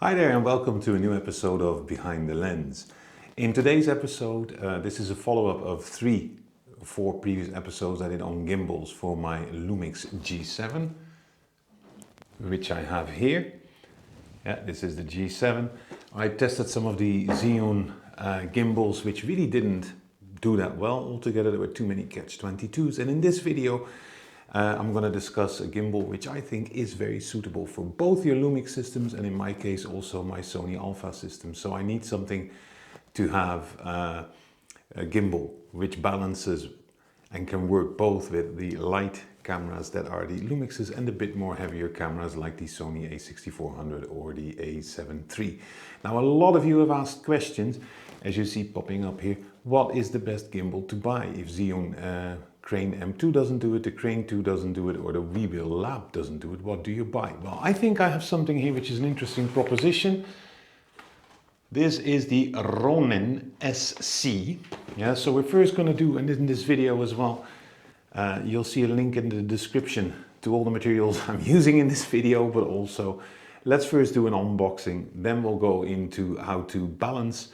Hi there and welcome to a new episode of Behind the Lens. In today's episode, this is a follow-up of 4 previous episodes I did on gimbals for my Lumix G7, which I have here. Yeah, this is the G7. I tested some of the Xeon gimbals, which really didn't do that well altogether. There were too many catch-22s, and in this video I'm going to discuss a gimbal which I think is very suitable for both your Lumix systems and in my case also my Sony Alpha system. So I need something to have a gimbal which balances and can work both with the light cameras that are the Lumixes and the bit more heavier cameras like the Sony a6400 or the a7 III. Now a lot of you have asked questions, as you see popping up here, what is the best gimbal to buy if Xeon Crane M2 doesn't do it, the Crane 2 doesn't do it, or the Weebill Lab doesn't do it, what do you buy? Well, I think I have something here which is an interesting proposition. This is the Ronin SC. Yeah, so we're first going to do, and in this video as well, you'll see a link in the description to all the materials I'm using in this video, but also let's first do an unboxing, then we'll go into how to balance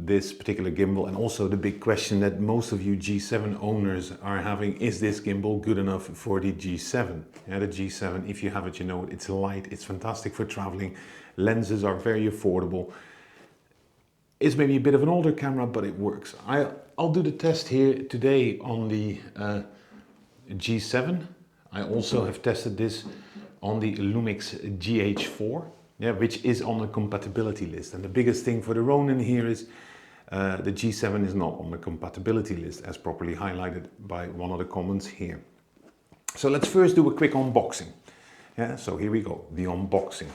this particular gimbal, and also the big question that most of you G7 owners are having: is this gimbal good enough for the G7? Yeah, the G7, if you have it, you know it's light, it's fantastic for traveling, lenses are very affordable. It's maybe a bit of an older camera, but it works. I'll do the test here today on the G7. I also have tested this on the Lumix GH4. Yeah, which is on the compatibility list. And the biggest thing for the Ronin here is the G7 is not on the compatibility list, as properly highlighted by one of the comments here. So let's first do a quick unboxing. Yeah, so here we go, the unboxing.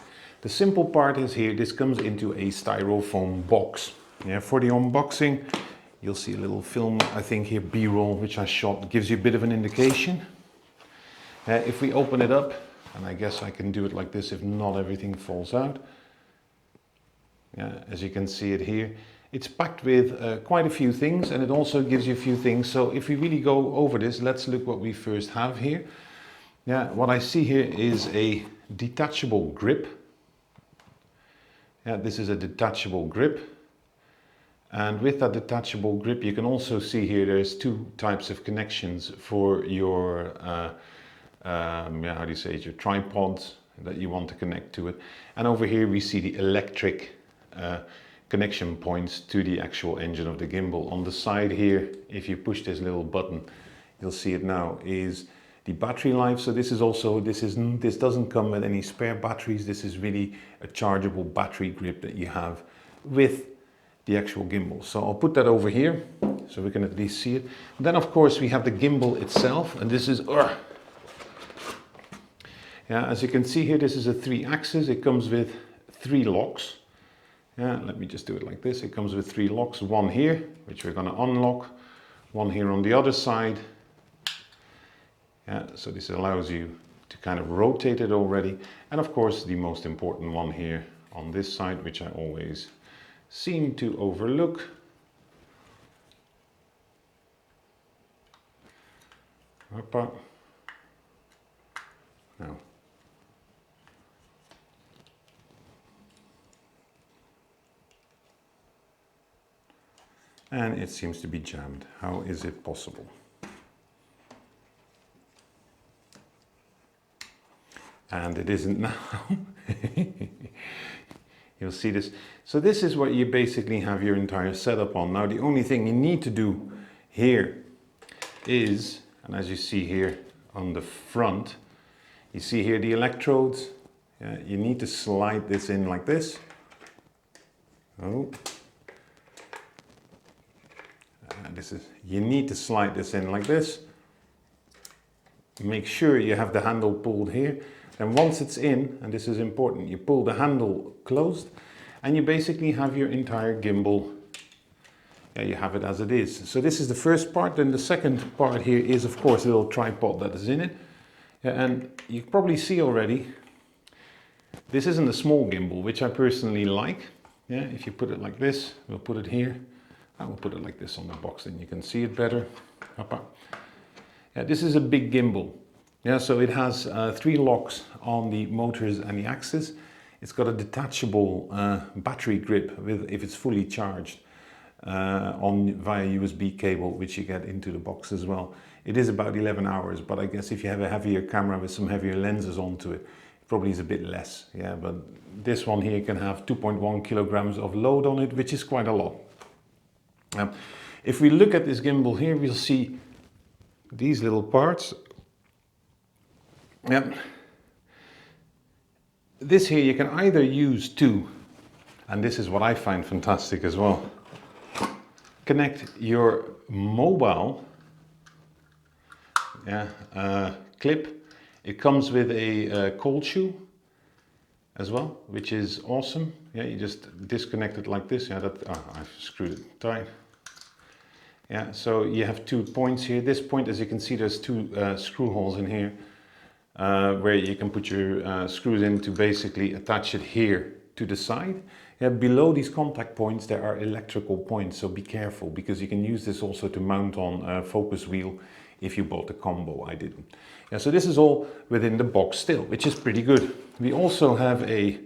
The simple part is here, this comes into a styrofoam box. Yeah, for the unboxing, you'll see a little film, I think here, B-roll, which I shot, gives you a bit of an indication. If we open it up, and I guess I can do it like this if not everything falls out. Yeah, as you can see it here, it's packed with quite a few things, and it also gives you a few things. So if we really go over this, let's look what we first have here. Yeah, what I see here is a detachable grip. Yeah, this is a detachable grip. And with that detachable grip, you can also see here there's 2 types of connections for your how do you say it, your tripods that you want to connect to it. And over here we see the electric connection points to the actual engine of the gimbal. On the side here, if you push this little button, you'll see it now, is the battery life. So this is also, this doesn't come with any spare batteries. This is really a chargeable battery grip that you have with the actual gimbal. So I'll put that over here so we can at least see it. And then of course we have the gimbal itself, and this is yeah, as you can see here, this is a 3-axis. It comes with 3 locks. Yeah, let me just do it like this. It comes with 3 locks. One here, which we're going to unlock. One here on the other side. Yeah, so this allows you to kind of rotate it already. And of course, the most important one here on this side, which I always seem to overlook. Hoppa. Now. And it seems to be jammed. How is it possible? And it isn't now. You'll see this. So this is what you basically have your entire setup on. Now the only thing you need to do here is, and as you see here on the front, you see here the electrodes. You need to slide this in like this. Oh. You need to slide this in like this. Make sure you have the handle pulled here. And once it's in, and this is important, you pull the handle closed and you basically have your entire gimbal. Yeah, you have it as it is. So this is the first part. Then the second part here is of course a little tripod that is in it. Yeah, and you probably see already, this isn't a small gimbal, which I personally like. Yeah, if you put it like this, we'll put it here. I will put it like this on the box, then you can see it better. Yeah, this is a big gimbal. Yeah, so it has 3 locks on the motors and the axis. It's got a detachable battery grip if it's fully charged via USB cable, which you get into the box as well. It is about 11 hours, but I guess if you have a heavier camera with some heavier lenses onto it, it probably is a bit less. Yeah, but this one here can have 2.1 kilograms of load on it, which is quite a lot. If we look at this gimbal here, we'll see these little parts. Yeah. This here you can either use to, and this is what I find fantastic as well, connect your mobile clip. It comes with a cold shoe as well, which is awesome. Yeah, you just disconnect it like this. Yeah, I've screwed it tight. Yeah, so you have 2 points here. This point, as you can see, there's 2 screw holes in here where you can put your screws in to basically attach it here to the side. Yeah, below these contact points there are electrical points, so be careful, because you can use this also to mount on a focus wheel if you bought the combo. I didn't. Yeah, so this is all within the box still, which is pretty good. We also have a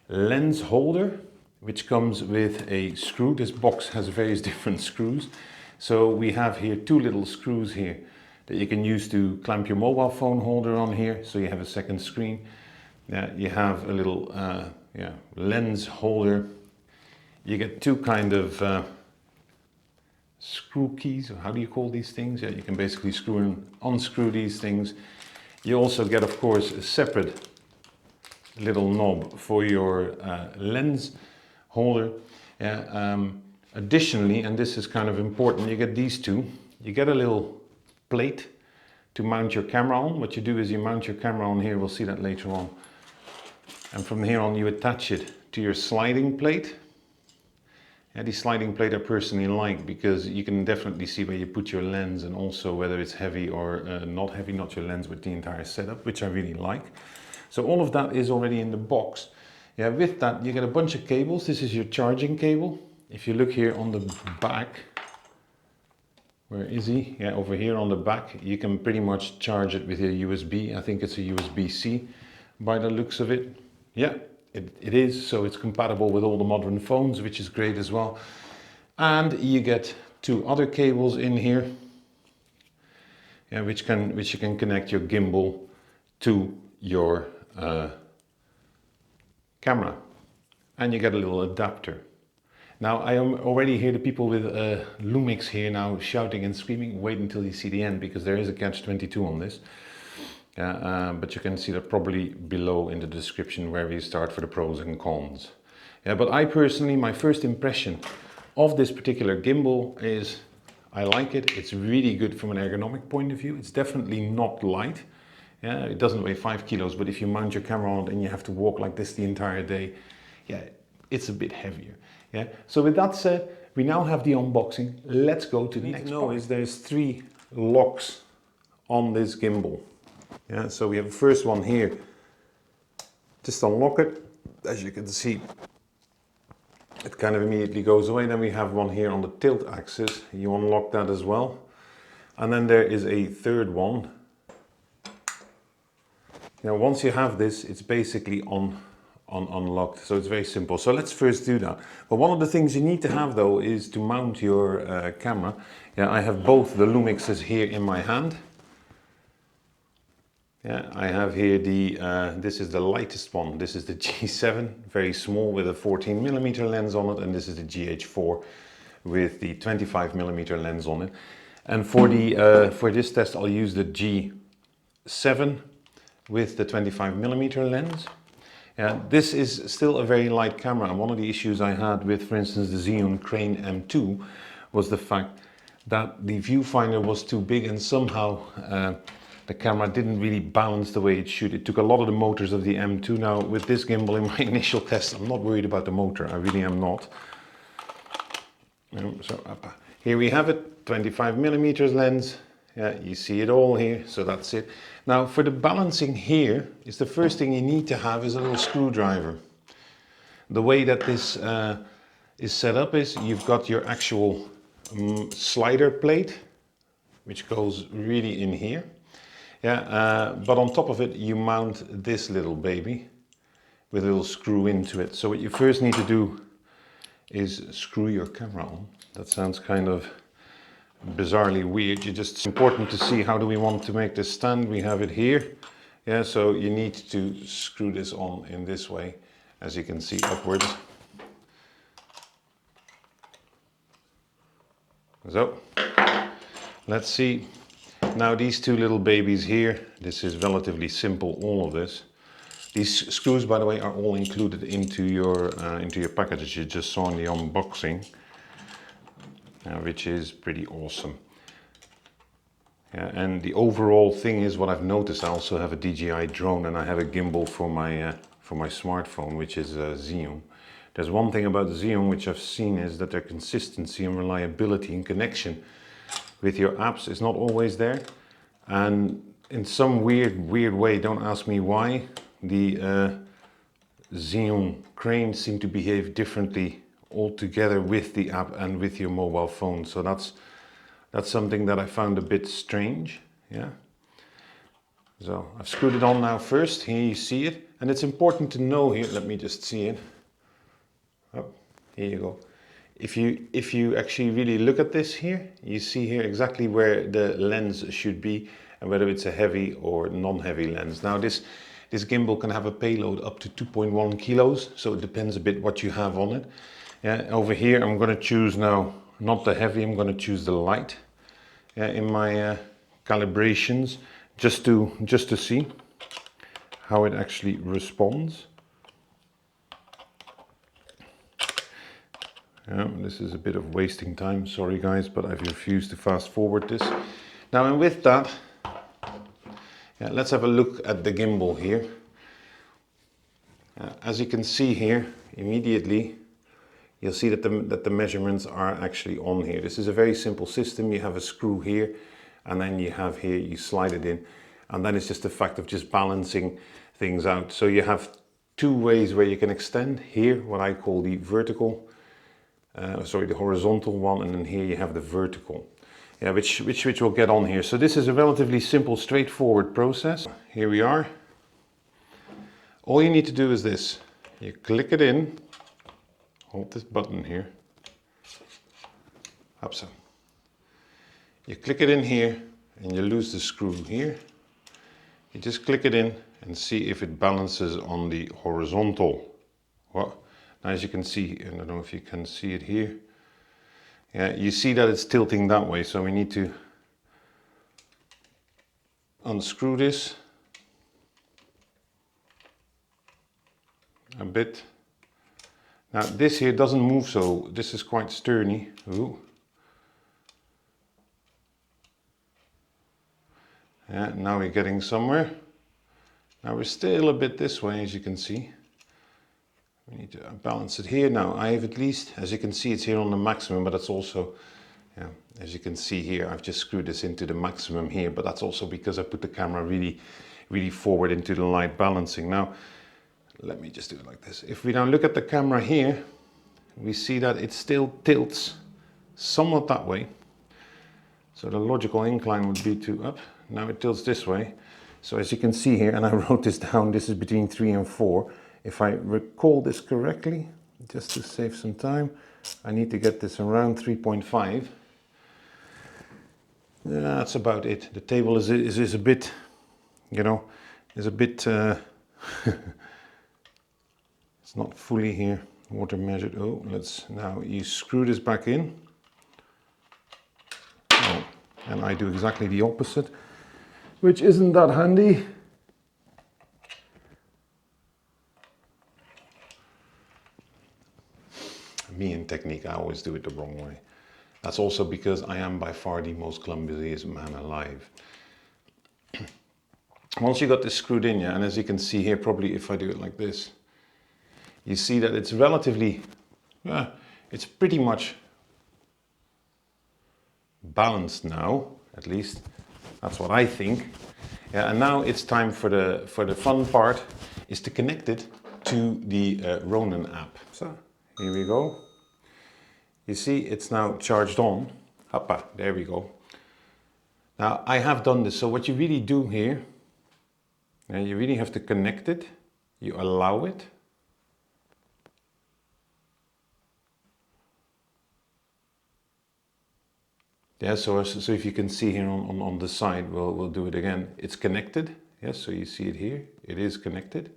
lens holder which comes with a screw. This box has various different screws. So we have here 2 little screws here that you can use to clamp your mobile phone holder on here, so you have a second screen. You have a little lens holder. You get 2 kind of screw keys, or how do you call these things? Yeah, you can basically screw and unscrew these things. You also get, of course, a separate little knob for your lens holder. Additionally, and this is kind of important, you get these 2. You get a little plate to mount your camera on. What you do is you mount your camera on here, we'll see that later on. And from here on you attach it to your sliding plate. The sliding plate I personally like, because you can definitely see where you put your lens, and also whether it's heavy or not heavy, not your lens but the entire setup, which I really like. So all of that is already in the box. Yeah, with that you get a bunch of cables. This is your charging cable. If you look here on the back, where is he? Yeah, over here on the back, you can pretty much charge it with a USB. I think it's a USB-C by the looks of it. Yeah, it is, so it's compatible with all the modern phones, which is great as well. And you get 2 other cables in here, which you can connect your gimbal to your camera. And you get a little adapter. Now, I am already hear the people with Lumix here now shouting and screaming. Wait until you see the end, because there is a catch-22 on this. But you can see that probably below in the description where we start for the pros and cons. But I personally, my first impression of this particular gimbal is I like it. It's really good from an ergonomic point of view. It's definitely not light. It doesn't weigh 5 kilos, but if you mount your camera on it and you have to walk like this the entire day, it's a bit heavier. So with that said, we now have the unboxing. Let's go to the next part. There's 3 locks on this gimbal. So we have the first one here. Just unlock it. As you can see, it kind of immediately goes away. Then we have one here on the tilt axis. You unlock that as well. And then there is a third one. Once you have this, it's basically unlocked, so it's very simple. So let's first do that. But one of the things you need to have though is to mount your camera. I have both the Lumixes here in my hand. I have here this is the lightest one. This is the G7, very small, with a 14mm lens on it, and this is the GH4 with the 25mm lens on it. And for this test I'll use the G7 with the 25mm lens. This is still a very light camera, and one of the issues I had with, for instance, the Xeon Crane M2 was the fact that the viewfinder was too big, and somehow the camera didn't really balance the way it should. It took a lot of the motors of the M2. Now with this gimbal, in my initial test, I'm not worried about the motor, I really am not. So here we have it, 25mm lens. You see it all here, so that's it. Now for the balancing here, is the first thing you need to have is a little screwdriver. The way that this is set up is you've got your actual slider plate, which goes really in here. But on top of it you mount this little baby, with a little screw into it. So what you first need to do is screw your camera on. That sounds kind of bizarrely weird. It's important to see how do we want to make this stand. We have it here. Yeah, so you need to screw this on in this way, as you can see, upwards. So, let's see. Now these two little babies here, this is relatively simple, all of this. These screws, by the way, are all included into your package, as you just saw in the unboxing, which is pretty awesome. Yeah, and the overall thing is, what I've noticed, I also have a DJI drone and I have a gimbal for my smartphone, which is Xeon. There's one thing about Xeon which I've seen is that their consistency and reliability and connection with your apps is not always there, and in some weird way, don't ask me why, the Xeon cranes seem to behave differently altogether with the app and with your mobile phone. So that's something that I found a bit strange. Yeah. So I've screwed it on now first. Here you see it, and it's important to know here. Let me just see it. Oh, here you go. If you actually really look at this here, you see here exactly where the lens should be and whether it's a heavy or non-heavy lens. Now this gimbal can have a payload up to 2.1 kilos, so it depends a bit what you have on it. Yeah, over here I'm going to choose now not the heavy, I'm going to choose the light in my calibrations, just to see how it actually responds. Yeah, this is a bit of wasting time, sorry guys, but I've refused to fast forward this. Now, and with that, yeah, let's have a look at the gimbal here. As you can see here, immediately, you'll see that the measurements are actually on here. This is a very simple system. You have a screw here, and then you have here, you slide it in, and then it's just a fact of just balancing things out. So you have two ways where you can extend here, what I call the vertical, the horizontal one, and then here you have the vertical, yeah, which we'll get on here. So this is a relatively simple, straightforward process. Here we are. All you need to do is this: you click it in, hold this button here, up so. You click it in here, and you lose the screw here. You just click it in and see if it balances on the horizontal. What? Now, as you can see, I don't know if you can see it here. Yeah, you see that it's tilting that way, so we need to unscrew this a bit. Now this here doesn't move, so this is quite sturdy. Ooh. Yeah, now we're getting somewhere. Now we're still a bit this way, as you can see. We need to balance it here. Now I have, at least, as you can see, it's here on the maximum, but that's also, yeah, as you can see here, I've just screwed this into the maximum here, but that's also because I put the camera really forward into the light balancing. Now, let me just do it like this. If we now look at the camera here, we see that it still tilts somewhat that way. So the logical incline would be to up. Now it tilts this way. So as you can see here, and I wrote this down, this is between 3 and 4. If I recall this correctly, just to save some time, I need to get this around 3.5. That's about it. The table is a bit, you know, is a bit, it's not fully here, water measured. Oh, now you screw this back in. Oh, and I do exactly the opposite, which isn't that handy. Me and technique, I always do it the wrong way. That's also because I am by far the most clumsiest man alive. Once you got this screwed in, yeah, and as you can see here, probably if I do it like this, you see that it's relatively, it's pretty much balanced now, at least that's what I think. Yeah, and now it's time for the fun part, is to connect it to the Ronin app. So here we go. You see, it's now charged on. Hoppa, there we go. Now, I have done this. So what you really do here, you really have to connect it. You allow it. Yeah, so if you can see here on the side, we'll do it again. It's connected. Yes, so you see it here. It is connected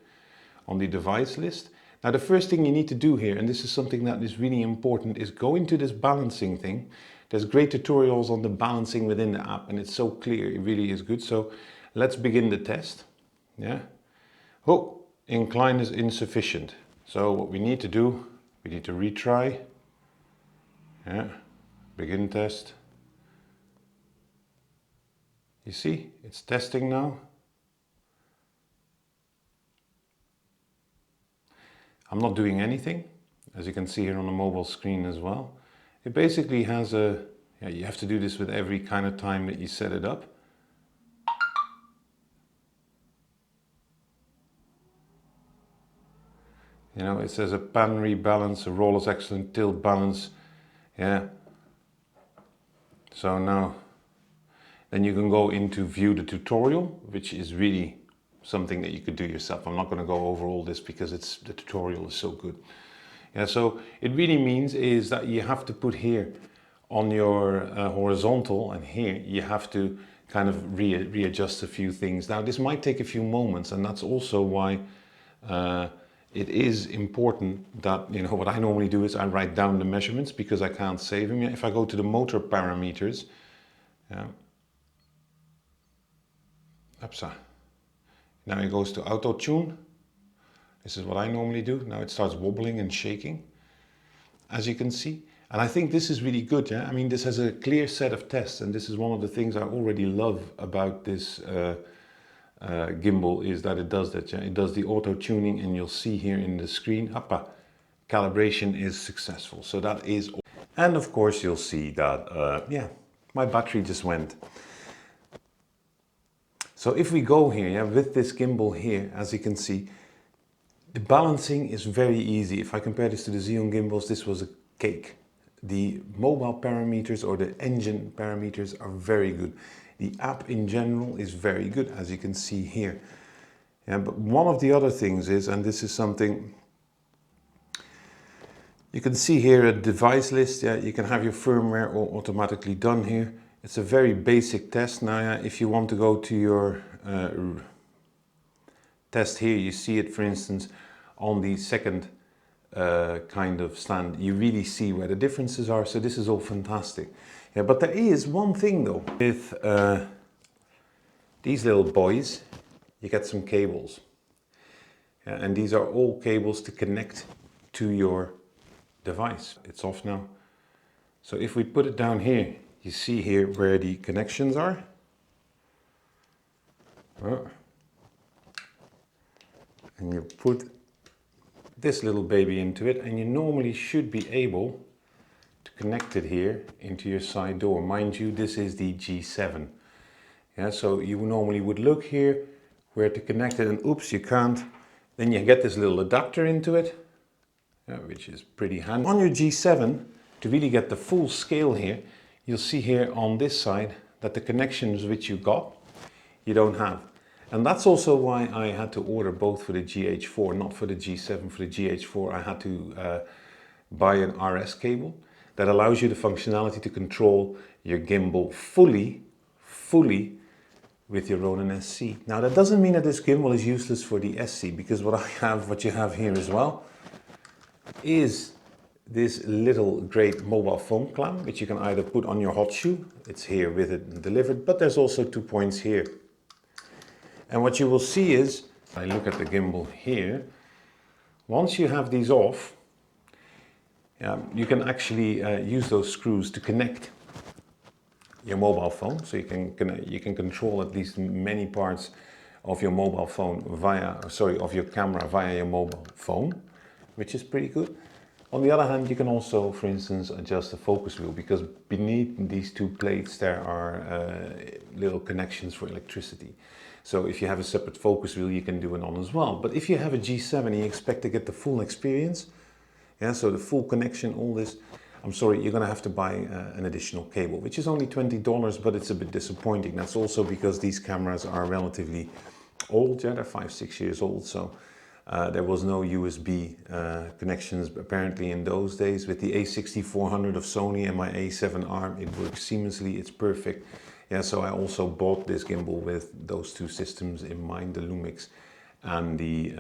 on the device list. Now the first thing you need to do here, and this is something that is really important, is go into this balancing thing. There's great tutorials on the balancing within the app, and it's so clear. It really is good. So let's begin the test. Yeah. Oh, incline is insufficient. So what we need to do, we need to retry. Yeah. Begin test. You see, it's testing now. I'm not doing anything, as you can see here on the mobile screen as well. It basically has a, you have to do this with every kind of time that you set it up. You know, it says a pan rebalance, a roller's excellent tilt balance. Yeah. So now, then you can go into view the tutorial, which is really something that you could do yourself. I'm not going to go over all this because the tutorial is so good. Yeah, so it really means is that you have to put here on your horizontal, and here you have to kind of readjust a few things. Now this might take a few moments, and that's also why it is important that, you know, what I normally do is I write down the measurements because I can't save them. If I go to the motor parameters, yeah, now it goes to auto tune. This is what I normally do. Now it starts wobbling and shaking, as you can see. And I think this is really good. Yeah, I mean, this has a clear set of tests, and this is one of the things I already love about this gimbal, is that it does that. Yeah? It does the auto tuning, and you'll see here in the screen, calibration is successful. So that is, and of course you'll see that, yeah, my battery just went. So if we go here, yeah, with this gimbal here, as you can see, the balancing is very easy. If I compare this to the Xeon gimbals, this was a cake. The mobile parameters or the engine parameters are very good. The app in general is very good, as you can see here. Yeah, but one of the other things is, and this is something you can see here, a device list. Yeah, you can have your firmware all automatically done here. It's a very basic test. Now, yeah, if you want to go to your test here, you see it, for instance, on the second kind of stand. You really see where the differences are. So this is all fantastic. Yeah, but there is one thing though. With these little boys, you get some cables. Yeah, and these are all cables to connect to your device. It's off now. So if we put it down here, you see here where the connections are. And you put this little baby into it, and you normally should be able to connect it here into your side door. Mind you, this is the G7. Yeah, so you normally would look here where to connect it, and oops, you can't. Then you get this little adapter into it, yeah, which is pretty handy. On your G7, to really get the full scale here, you'll see here on this side that the connections which you got, you don't have. And that's also why I had to order both for the GH4, not for the G7. For the GH4, I had to buy an RS cable that allows you the functionality to control your gimbal fully with your Ronin SC. Now that doesn't mean that this gimbal is useless for the SC, because what you have here as well is this little great mobile phone clamp, which you can either put on your hot shoe, it's here with it delivered, but there's also 2 points here. And what you will see is, I look at the gimbal here, once you have these off, you can actually use those screws to connect your mobile phone. So you can control at least many parts of your mobile phone of your camera via your mobile phone, which is pretty good. On the other hand, you can also, for instance, adjust the focus wheel, because beneath these 2 plates there are little connections for electricity. So if you have a separate focus wheel, you can do it on as well. But if you have a G7 and you expect to get the full experience, yeah, so the full connection, all this, I'm sorry, you're going to have to buy an additional cable, which is only $20, but it's a bit disappointing. That's also because these cameras are relatively old, yeah, they're 5-6 years old. So There was no USB connections apparently in those days. With the A6400 of Sony and my A7 arm, it works seamlessly, it's perfect. Yeah, so I also bought this gimbal with those two systems in mind, the Lumix and the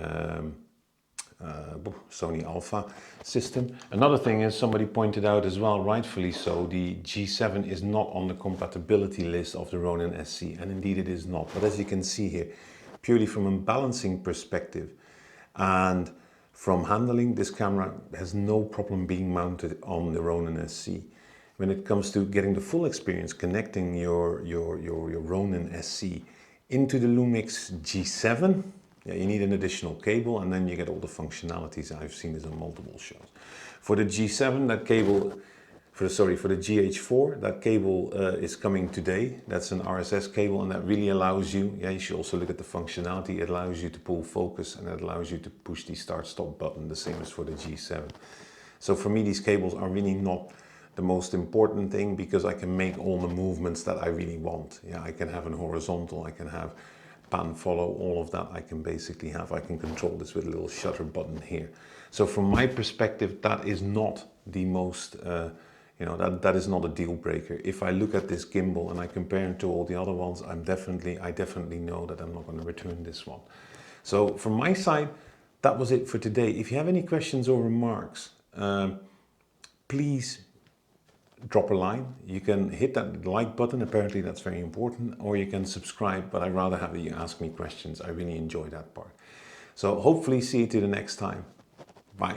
Sony Alpha system. Another thing is, somebody pointed out as well, rightfully so, the G7 is not on the compatibility list of the Ronin SC, and indeed it is not. But as you can see here, purely from a balancing perspective and from handling, this camera has no problem being mounted on the Ronin SC. When it comes to getting the full experience, connecting your Ronin SC into the Lumix G7, yeah, you need an additional cable, and then you get all the functionalities. I've seen this on multiple shows. For the G7, that cable, for the GH4, that cable is coming today. That's an RSS cable, and that really allows you, yeah, you should also look at the functionality. It allows you to pull focus, and it allows you to push the start-stop button, the same as for the G7. So for me, these cables are really not the most important thing, because I can make all the movements that I really want. Yeah, I can have an horizontal, I can have pan follow, all of that I can basically have. I can control this with a little shutter button here. So from my perspective, that is not the most, that is not a deal breaker. If I look at this gimbal and I compare it to all the other ones, I definitely know that I'm not going to return this one. So from my side, that was it for today. If you have any questions or remarks, please drop a line. You can hit that like button, apparently that's very important, or you can subscribe, but I'd rather have you ask me questions. I really enjoy that part. So hopefully see you to the next time. Bye.